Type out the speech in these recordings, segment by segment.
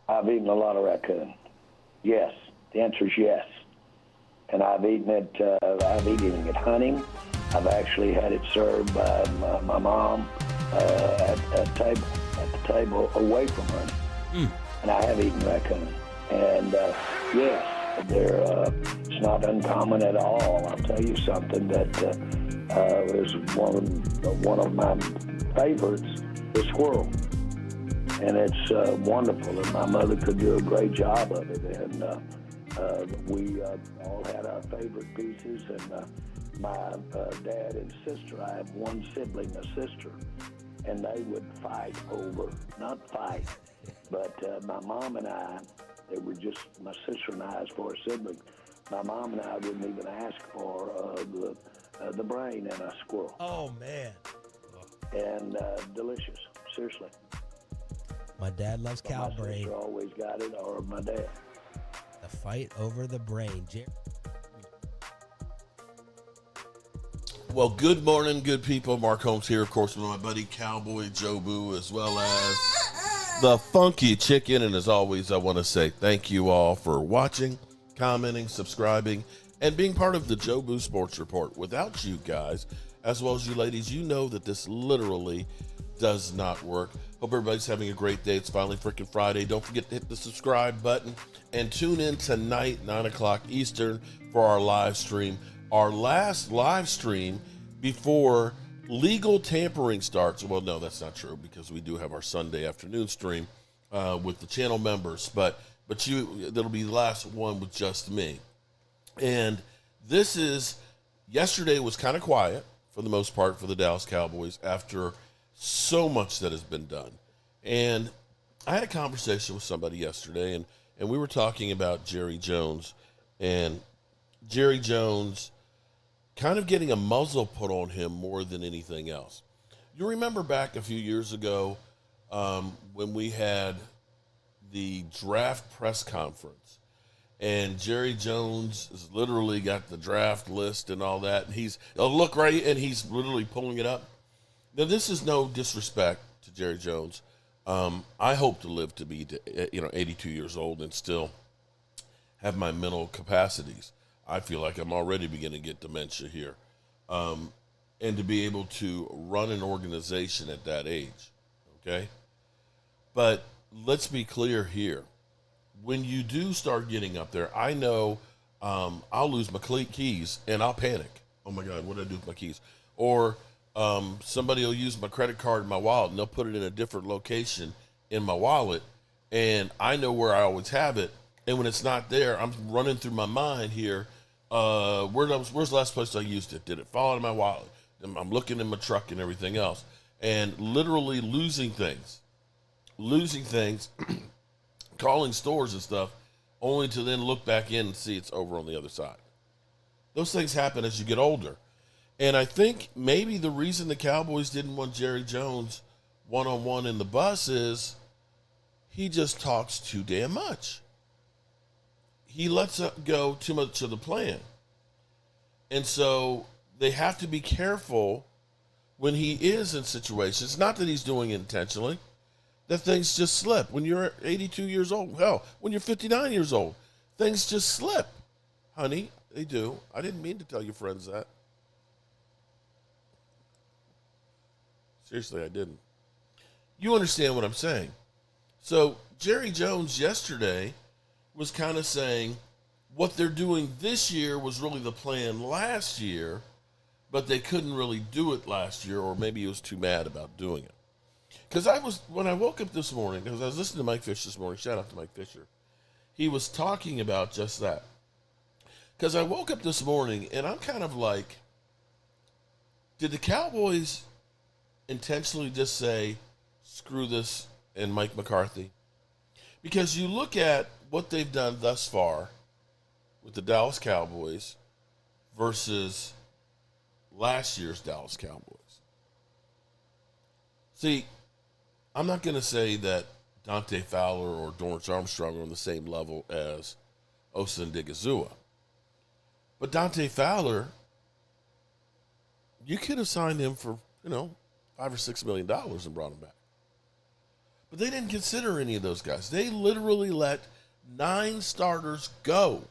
I've eaten a lot of raccoon. Yes. The answer is yes. And I've eaten it hunting. I've actually had it served by my mom at the table away from hunting. And I have eaten raccoon. And yes, it's not uncommon at all. I'll tell you something that is one of my favorites, the squirrel. And it's wonderful, and my mother could do a great job of it. And we all had our favorite pieces, and my dad and sister, I have one sibling, a sister, and they would fight over, not fight, but my mom and I, they were just, my sister and I as for a sibling, my mom and I wouldn't even ask for the brain in a squirrel. Oh, man. And delicious, seriously. My dad loves cow My brain. sister always got it, or my dad. The fight over the brain. Well, good morning, good people. Mark Holmes here, of course, with my buddy Cowboy Joe Boo, as well as the Funky Chicken. And as always, I want to say thank you all for watching, commenting, subscribing, and being part of the Joe Boo Sports Report. Without you guys, as well as you ladies, you know that this literally does not work. Hope everybody's having a great day. It's finally freaking Friday. Don't forget to hit the subscribe button and tune in tonight, 9 o'clock Eastern, for our live stream. Our last live stream before legal tampering starts. Well, no, that's not true, because we do have our Sunday afternoon stream with the channel members. But that'll be the last one with just me. And yesterday was kind of quiet for the most part for the Dallas Cowboys after so much that has been done. And I had a conversation with somebody yesterday, and we were talking about Jerry Jones, and Jerry Jones kind of getting a muzzle put on him more than anything else. You remember back a few years ago when we had the draft press conference, and Jerry Jones has literally got the draft list and all that, and he's literally pulling it up. Now, this is no disrespect to Jerry Jones. I hope to live to be 82 years old and still have my mental capacities. I feel like I'm already beginning to get dementia here. And to be able to run an organization at that age, okay? But let's be clear here. When you do start getting up there, I know I'll lose my keys and I'll panic. Oh, my God, what did I do with my keys? Or somebody will use my credit card and my wallet, and they'll put it in a different location in my wallet, and I know where I always have it. And when it's not there, I'm running through my mind here. Where's the last place I used it? Did it fall out of my wallet? I'm looking in my truck and everything else, and literally losing things, calling stores and stuff, only to then look back in and see it's over on the other side. Those things happen as you get older. And I think maybe the reason the Cowboys didn't want Jerry Jones one-on-one in the bus is he just talks too damn much. He lets go too much of the plan. And so they have to be careful when he is in situations, not that he's doing it intentionally, that things just slip. When you're 82 years old, hell, when you're 59 years old, things just slip. Honey, they do. I didn't mean to tell your friends that. Seriously, I didn't. You understand what I'm saying. So Jerry Jones yesterday was kind of saying what they're doing this year was really the plan last year, but they couldn't really do it last year, or maybe he was too mad about doing it. Because when I woke up this morning, because I was listening to Mike Fisher this morning, shout out to Mike Fisher, he was talking about just that. Because I woke up this morning, and I'm kind of like, did the Cowboys intentionally just say, screw this and Mike McCarthy? Because you look at what they've done thus far with the Dallas Cowboys versus last year's Dallas Cowboys. See, I'm not going to say that Dante Fowler or Dorrance Armstrong are on the same level as Osa Odighizuwa. But Dante Fowler, you could have signed him for, $5 or $6 million and brought him back. But they didn't consider any of those guys. They literally let 9 starters go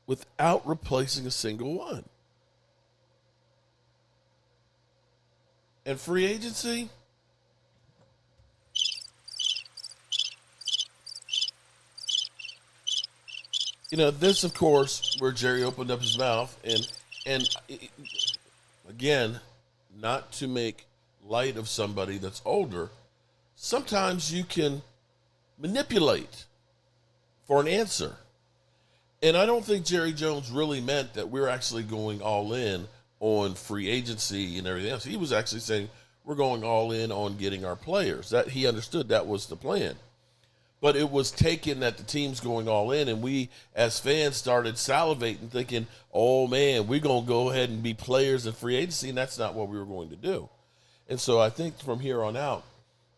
without replacing a single one. And free agency, this, of course, where Jerry opened up his mouth, and again, not to make light of somebody that's older, sometimes you can manipulate for an answer. And I don't think Jerry Jones really meant that we're actually going all in on free agency and everything else. He was actually saying we're going all in on getting our players. That he understood that was the plan. But it was taken that the team's going all in, and we as fans started salivating, thinking, oh man, we're going to go ahead and be players in free agency, and that's not what we were going to do. And so I think from here on out,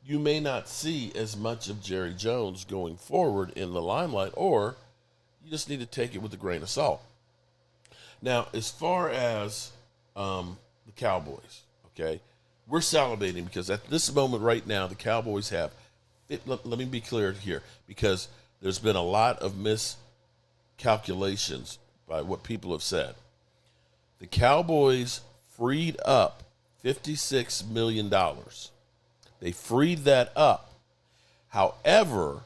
you may not see as much of Jerry Jones going forward in the limelight, or you just need to take it with a grain of salt. Now, as far as the Cowboys, okay, we're salivating because at this moment right now, the Cowboys have, let me be clear here, because there's been a lot of miscalculations by what people have said. The Cowboys freed up $56 million. They freed that up. However,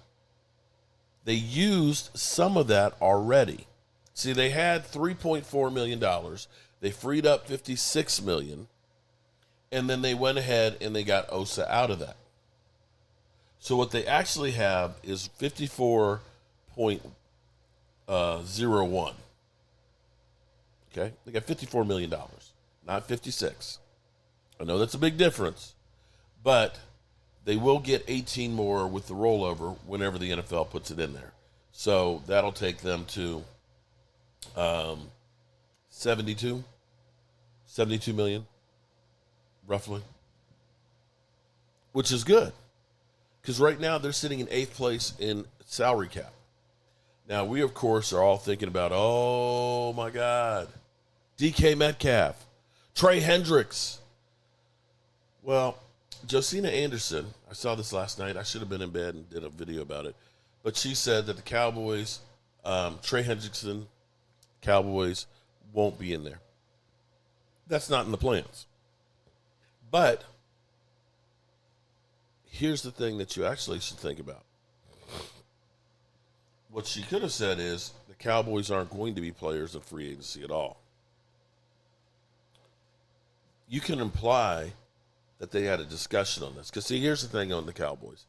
they used some of that already. See, they had $3.4 million. They freed up $56 million, and then they went ahead and they got Osa out of that. So what they actually have is 54.01. Okay? They got $54 million, not 56. I know that's a big difference, but they will get 18 more with the rollover whenever the NFL puts it in there. So that'll take them to 72 million, roughly, which is good. Because right now they're sitting in 8th place in salary cap. Now, we, of course, are all thinking about, oh, my God, DK Metcalf, Trey Hendricks. Well, Josina Anderson, I saw this last night. I should have been in bed and did a video about it. But she said that the Cowboys, Trey Hendrickson, Cowboys, won't be in there. That's not in the plans. But here's the thing that you actually should think about. What she could have said is the Cowboys aren't going to be players in free agency at all. You can imply that they had a discussion on this. Because, see, here's the thing on the Cowboys.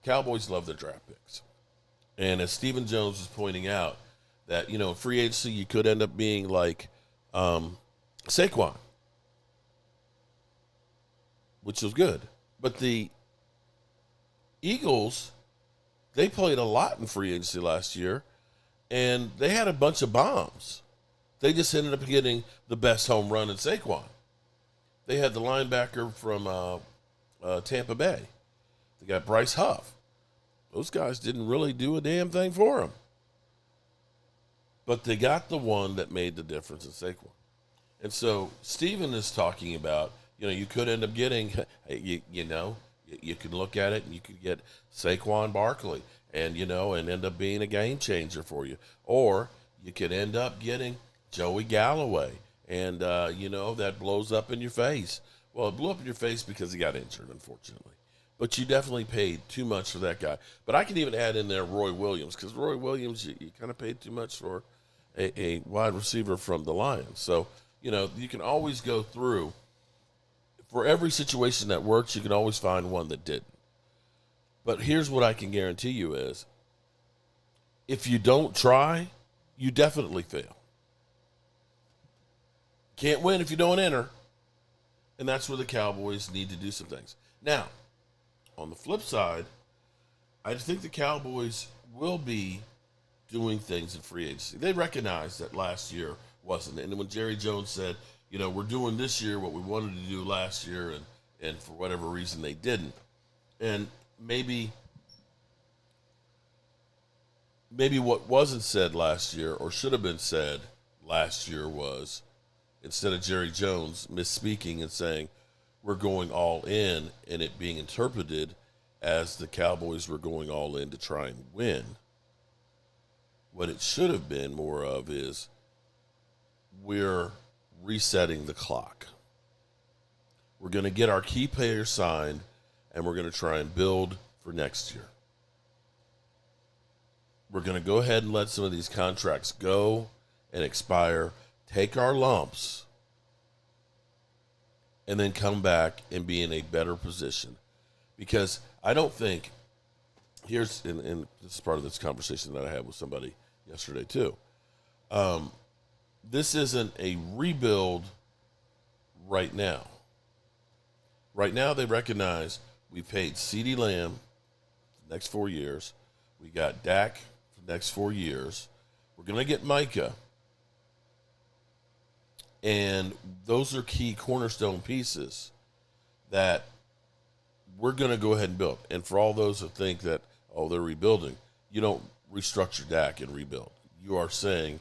Cowboys love their draft picks. And as Stephen Jones was pointing out, that, in free agency, you could end up being like Saquon, which was good. But the Eagles, they played a lot in free agency last year, and they had a bunch of bombs. They just ended up getting the best home run in Saquon. They had the linebacker from Tampa Bay. They got Bryce Huff. Those guys didn't really do a damn thing for him. But they got the one that made the difference in Saquon. And so Steven is talking about, you could end up getting, you could look at it and you could get Saquon Barkley and end up being a game changer for you. Or you could end up getting Joey Galloway and, that blows up in your face. Well, it blew up in your face because he got injured, unfortunately. But you definitely paid too much for that guy. But I can even add in there Roy Williams, because Roy Williams, you kind of paid too much for a wide receiver from the Lions. So, you can always go through. For every situation that works, you can always find one that didn't. But here's what I can guarantee you is, if you don't try, you definitely fail. Can't win if you don't enter. And that's where the Cowboys need to do some things. Now, on the flip side, I think the Cowboys will be doing things in free agency. They recognize that last year wasn't. And when Jerry Jones said, we're doing this year what we wanted to do last year, and for whatever reason they didn't. And maybe what wasn't said last year or should have been said last year was, instead of Jerry Jones misspeaking and saying, we're going all in and it being interpreted as the Cowboys were going all in to try and win. What it should have been more of is we're resetting the clock. We're going to get our key players signed, and we're going to try and build for next year. We're going to go ahead and let some of these contracts go and expire, take our lumps, and then come back and be in a better position. Because I don't think, and this is part of this conversation that I had with somebody yesterday too. This isn't a rebuild right now. Right now they recognize we paid CeeDee Lamb the next 4 years. We got Dak for the next 4 years. We're going to get Micah. And those are key cornerstone pieces that we're going to go ahead and build. And for all those that think that, oh, they're rebuilding, you don't restructure Dak and rebuild. You are saying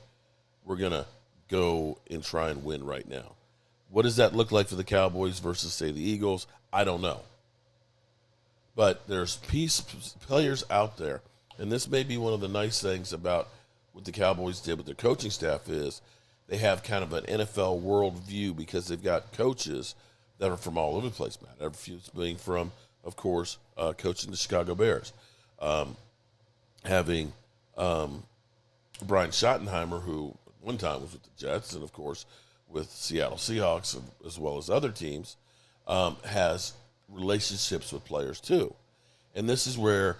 we're going to go and try and win right now. What does that look like for the Cowboys versus, say, the Eagles? I don't know. But there's players out there, and this may be one of the nice things about what the Cowboys did with their coaching staff is they have kind of an NFL world view because they've got coaches that are from all over the place, Matt. Every being from, of course, coaching the Chicago Bears. Having Brian Schottenheimer, who one time was with the Jets and, of course, with Seattle Seahawks as well as other teams, has relationships with players too. And this is where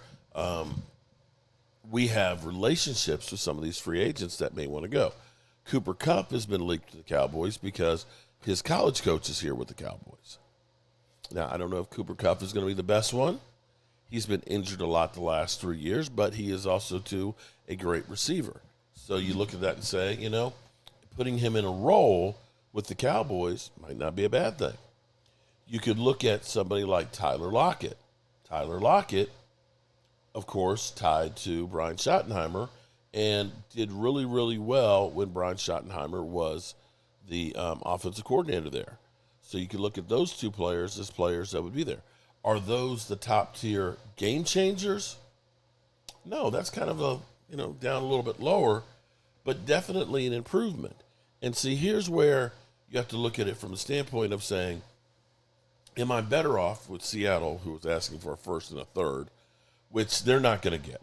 we have relationships with some of these free agents that may want to go. Cooper Kupp has been linked to the Cowboys because his college coach is here with the Cowboys. Now, I don't know if Cooper Kupp is going to be the best one. He's been injured a lot the last 3 years, but he is also, too, a great receiver. So you look at that and say, you know, putting him in a role with the Cowboys might not be a bad thing. You could look at somebody like Tyler Lockett. Tyler Lockett, of course, tied to Brian Schottenheimer and did really, really well when Brian Schottenheimer was the offensive coordinator there. So you could look at those two players as players that would be there. Are those the top-tier game changers? No, that's kind of down a little bit lower, but definitely an improvement. And see, here's where you have to look at it from the standpoint of saying, am I better off with Seattle, who was asking for a first and a third, which they're not going to get.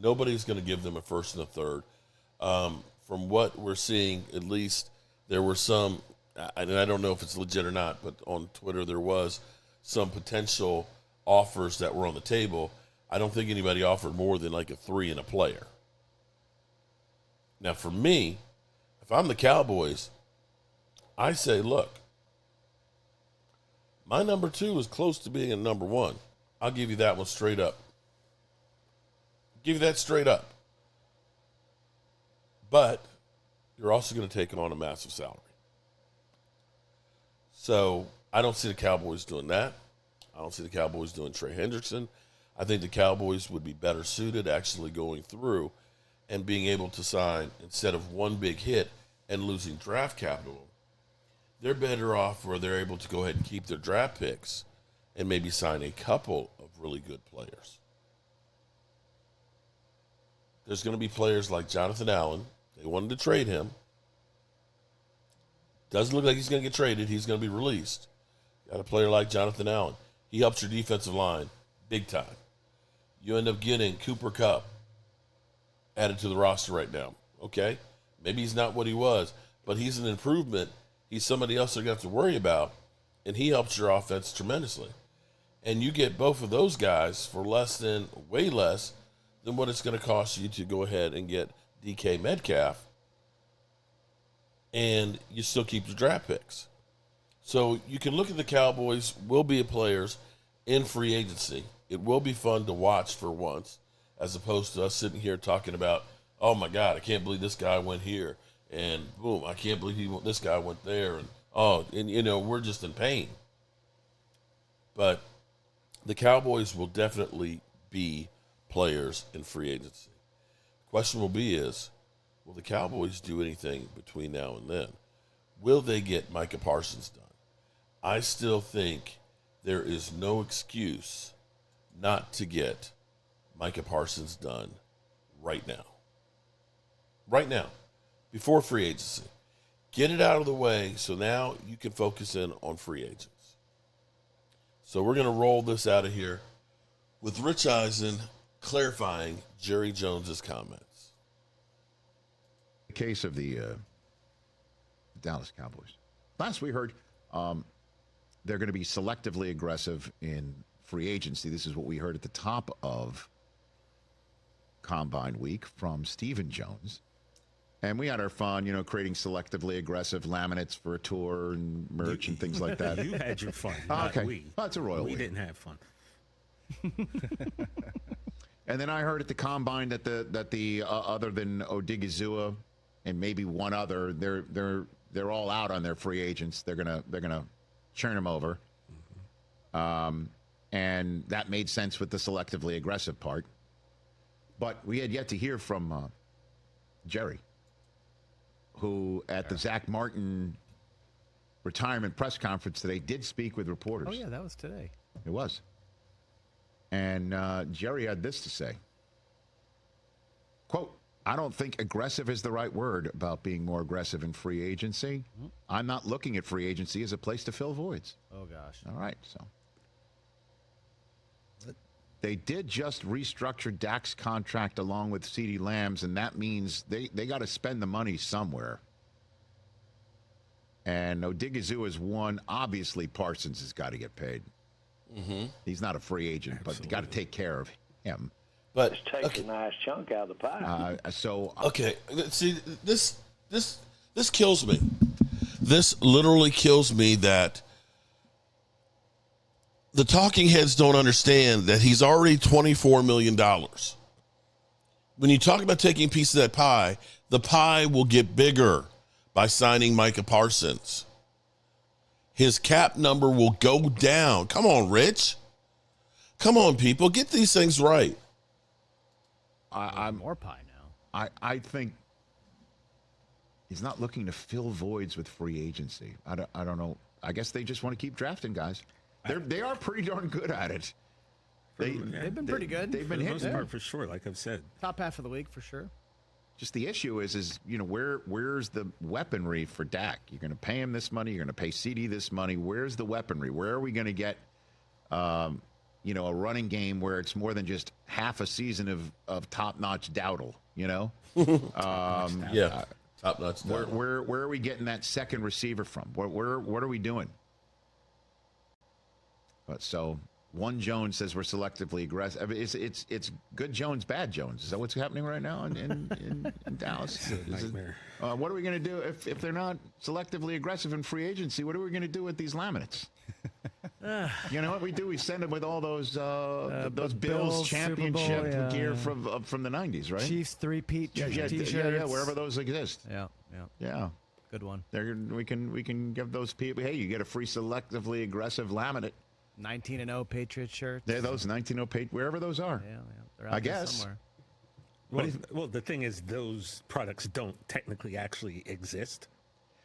Nobody's going to give them a first and a third. From what we're seeing, at least there were some, and I don't know if it's legit or not, but on Twitter there was some potential offers that were on the table. I don't think anybody offered more than like a 3 and a player. Now, for me, if I'm the Cowboys, I say, look, my number 2 is close to being a number 1. I'll give you that one straight up. Give you that straight up. But you're also going to take on a massive salary. So I don't see the Cowboys doing that. I don't see the Cowboys doing Trey Hendrickson. I think the Cowboys would be better suited actually going through and being able to sign, instead of one big hit and losing draft capital, they're better off where they're able to go ahead and keep their draft picks and maybe sign a couple of really good players. There's going to be players like Jonathan Allen. They wanted to trade him. Doesn't look like he's going to get traded. He's going to be released. Got a player like Jonathan Allen. He helps your defensive line big time. You end up getting Cooper Kupp added to the roster right now. Okay? Maybe he's not what he was, but he's an improvement. He's somebody else they're going to have to worry about, and he helps your offense tremendously. And you get both of those guys for way less than what it's going to cost you to go ahead and get DK Metcalf, and you still keep your draft picks. So you can look at the Cowboys will be players in free agency. It will be fun to watch for once, as opposed to us sitting here talking about, oh my God, I can't believe this guy went here, and boom, I can't believe this guy went there, and we're just in pain. But the Cowboys will definitely be players in free agency. The question will be will the Cowboys do anything between now and then? Will they get Micah Parsons done? I still think there is no excuse not to get Micah Parsons done right now. Right now, before free agency. Get it out of the way so now you can focus in on free agents. So we're going to roll this out of here with Rich Eisen clarifying Jerry Jones's comments. The case of the Dallas Cowboys. Last we heard, they're going to be selectively aggressive in free agency. This is what we heard at the top of Combine Week from Stephen Jones. And we had our fun, creating selectively aggressive laminates for a tour and merch and things like that. You had your fun, okay. we. Well, it's a royal We week. didn't have fun. And then I heard at the Combine that the other than Odigizua and maybe one other, they're all out on their free agents. They're gonna churn them over. And that made sense with the selectively aggressive part. But we had yet to hear from Jerry, who at the Zach Martin retirement press conference today did speak with reporters. Oh, yeah, that was today. It was. And Jerry had this to say. Quote, I don't think aggressive is the right word about being more aggressive in free agency. I'm not looking at free agency as a place to fill voids. Oh, gosh. All right, so. They did just restructure Dak's contract along with CeeDee Lamb's, and that means they got to spend the money somewhere. And Odigizua is one. Obviously, Parsons has got to get paid. Mm-hmm. He's not a free agent, but you got to take care of him. But Just take a nice chunk out of the pie. okay, see, this kills me. This literally kills me that the talking heads don't understand that he's already $24 million. When you talk about taking a piece of that pie, the pie will get bigger by signing Micah Parsons. His cap number will go down. Come on, Rich. Come on, people. Get these things right. I'm more pie now. I think he's not looking to fill voids with free agency. I don't know. I guess they just want to keep drafting guys. They are pretty darn good at it. They've been pretty good. They've been For the hitting most part, for sure, like I've said. Top half of the week, for sure. Just the issue is where's the weaponry for Dak? You're going to pay him this money. You're going to pay CD this money. Where's the weaponry? Where are we going to get, a running game where it's more than just half a season of top-notch Dowdle? Yeah, top-notch. Where are we getting that second receiver from? What are we doing? But so one Jones says we're selectively aggressive. I mean, it's good Jones, bad Jones. Is that what's happening right now in Dallas? Nightmare. What are we going to do if they're not selectively aggressive in free agency? What are we going to do with these laminates? You know what we do? We send them with all those Bills Bills, championship Super Bowl, gear from the 90s, right? Chiefs three-peat T-shirts. Yeah, wherever those exist. Yeah. Good one. We can give those people. Hey, you get a free selectively aggressive laminate. 19-0 Patriots shirts. They're those 19-0 Patriots, wherever those are. Yeah. They're out I there guess. somewhere. Well, the thing is, those products don't technically actually exist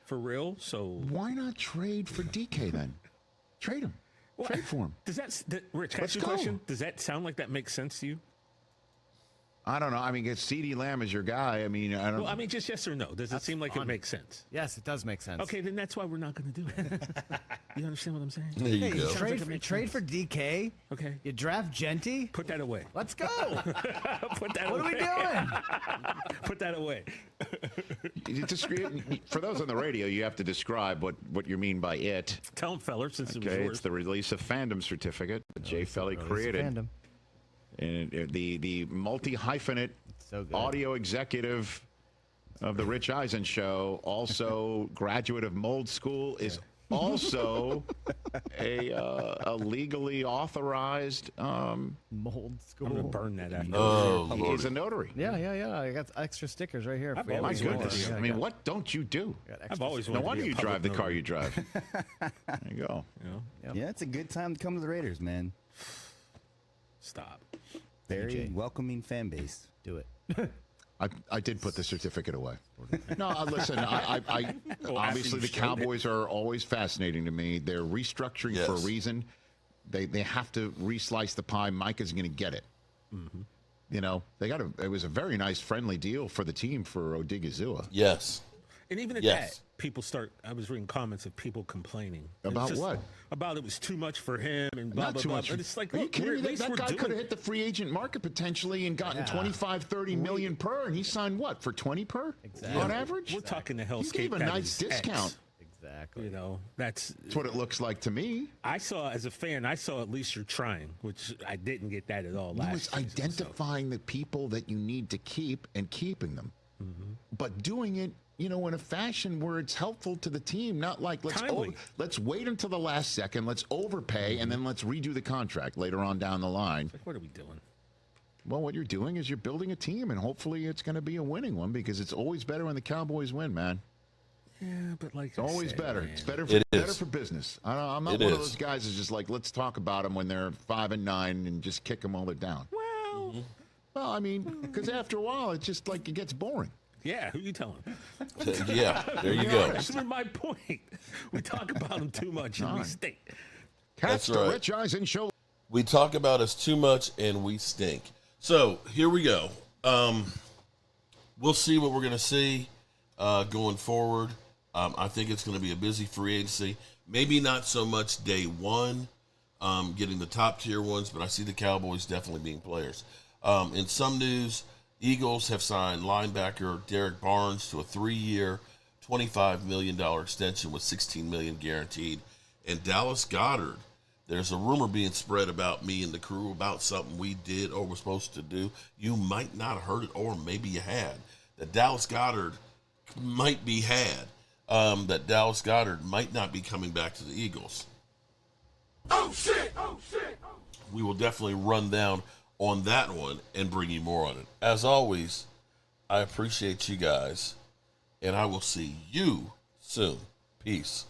for real. So Why not trade for DK then? Trade him. Trade for him. Does Rich, can I Let's ask you a go. question? Does that sound like that makes sense to you? I don't know. I mean, it's CeeDee Lamb is your guy. I mean, I don't. Well, I mean, just yes or no. Does it seem like fun. it makes sense? Yes, it does make sense. Okay, then that's why we're not going to do it. You understand what I'm saying? There you Hey, go. trade for DK. Okay. You draft Genty. Put that away. Let's go. Put that What away. are we doing? Put that away. For those on the radio, you have to describe what you mean by it. Tell them, fellers, since it was Okay, yours. it's the release of fandom certificate that Jay Felly created. Fandom. And the multi-hyphenate So good. audio executive of the Rich Eisen Show, also graduate of Mold School, is also a legally authorized. Mold school. I'm going to burn that after. Oh, Lord. He's a notary. Yeah. I got extra stickers right here. I've for you. My always wanted goodness. to I mean, what don't you do? I got I've extra always No wanted wonder to be you a drive the public car you notary. drive. There you go. You know? Yep. Yeah, it's a good time to come to the Raiders, man. Stop. Very DJ. welcoming fan base. Do it. I did put the certificate away. No, listen, I obviously the Cowboys are always fascinating to me. They're restructuring for a reason. They have to reslice the pie. Micah's going to get it. Mm-hmm. You know, it was a very nice friendly deal for the team for Odigizua. Yes. And even at that, I was reading comments of people complaining. About what? About it was too much for him and blah, Not blah, too blah. much. But it's like, Are you look, kidding me? at That least guy we're could have hit the free agent market potentially and gotten 25, 30 million per, and he signed what, for 20 per? Exactly. On average? We're talking the hellscape. He gave a nice discount. Exactly. You know, that's what it looks like to me. As a fan, at least you're trying, which I didn't get that at all last It's season. identifying the people that you need to keep and keeping them. Mm-hmm. But doing it, in a fashion where it's helpful to the team, not like let's wait until the last second, let's overpay, and then let's redo the contract later on down the line. What are we doing? Well, what you're doing is you're building a team, and hopefully it's going to be a winning one because it's always better when the Cowboys win, man. Yeah, but it's always better. Man. It's better for business. I'm not one of those guys who's just like, let's talk about them when they're 5-9 and just kick them while they're down. Well, I mean, because after a while, it's just like it gets boring. Yeah, who you telling? Yeah, there you go. That's my point. We talk about them too much and we stink. That's right. Rich Eisen Show. We talk about us too much and we stink. So here we go. We'll see what we're going to see going forward. I think it's going to be a busy free agency. Maybe not so much day one, getting the top tier ones, but I see the Cowboys definitely being players. In some news, Eagles have signed linebacker Derek Barnes to a 3-year, $25 million extension with $16 million guaranteed. And Dallas Goedert, there's a rumor being spread about me and the crew about something we did or were supposed to do. You might not have heard it, or maybe you had. That Dallas Goedert might be had. That Dallas Goedert might not be coming back to the Eagles. Oh, shit! Oh, shit! We will definitely run down on that one and bring you more on it. As always, I appreciate you guys, and I will see you soon. Peace.